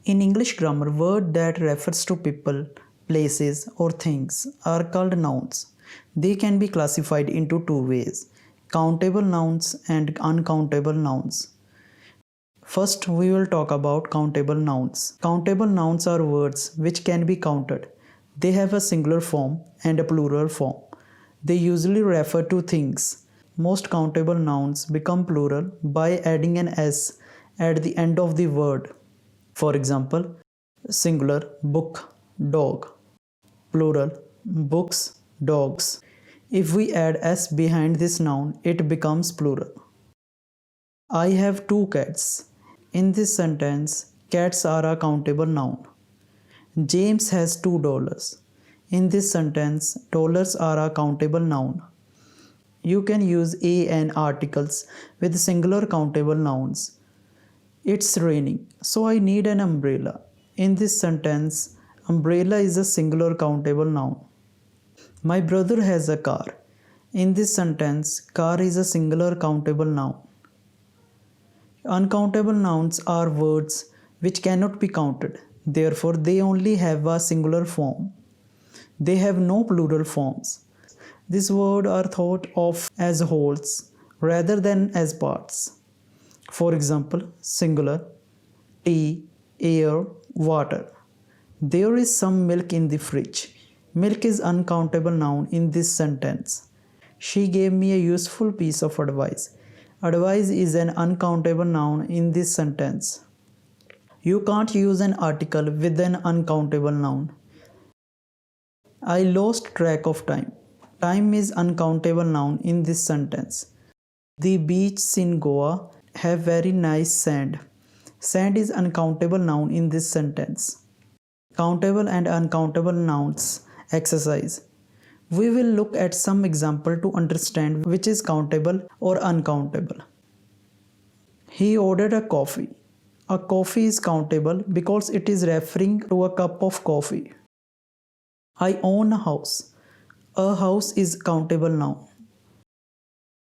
In English grammar, words that refers to people, places or things are called nouns. They can be classified into two ways: countable nouns and uncountable nouns. First, we will talk about countable nouns. Countable nouns are words which can be counted. They have a singular form and a plural form. They usually refer to things. Most countable nouns become plural by adding an s at the end of the word. For example, singular book, dog, plural books, dogs. If we add s behind this noun, it becomes plural. I have two cats. In this sentence, cats are a countable noun. James has $2. In this sentence, dollars are a countable noun. You can use a and articles with singular countable nouns. It's raining, so I need an umbrella. In this sentence, umbrella is a singular countable noun. My brother has a car. In this sentence, car is a singular countable noun. Uncountable nouns are words which cannot be counted. Therefore, they only have a singular form. They have no plural forms. These words are thought of as wholes rather than as parts. For example, singular, tea, air, water. There is some milk in the fridge. Milk is uncountable noun in this sentence. She gave me a useful piece of advice. Advice is an uncountable noun in this sentence. You can't use an article with an uncountable noun. I lost track of time. Time is uncountable noun in this sentence. The beaches in Goa have very nice sand. Sand is uncountable noun in this sentence. Countable and uncountable nouns exercise. We will look at some example to understand which is countable or uncountable. He ordered a coffee. A coffee is countable because it is referring to a cup of coffee. I own a house. A house is countable noun.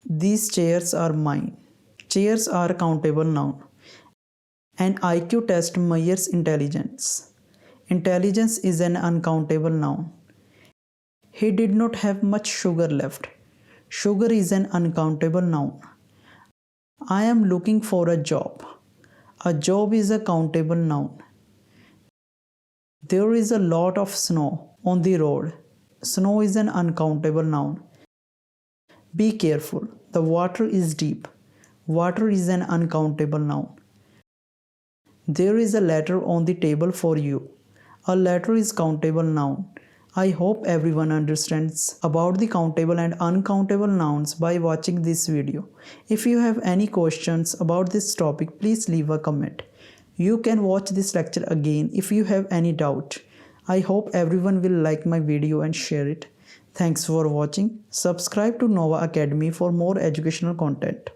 These chairs are mine. Chairs are countable noun. An IQ test measures intelligence. Intelligence is an uncountable noun. He did not have much sugar left. Sugar is an uncountable noun. I am looking for a job. A job is a countable noun. There is a lot of snow on the road. Snow is an uncountable noun. Be careful. The water is deep. Water is an uncountable noun. There is a letter on the table for you. A letter is countable noun. I hope everyone understands about the countable and uncountable nouns by watching this video. If you have any questions about this topic, please leave a comment. You can watch this lecture again if you have any doubt. I hope everyone will like my video and share it. Thanks for watching. Subscribe to Nova Academy for more educational content.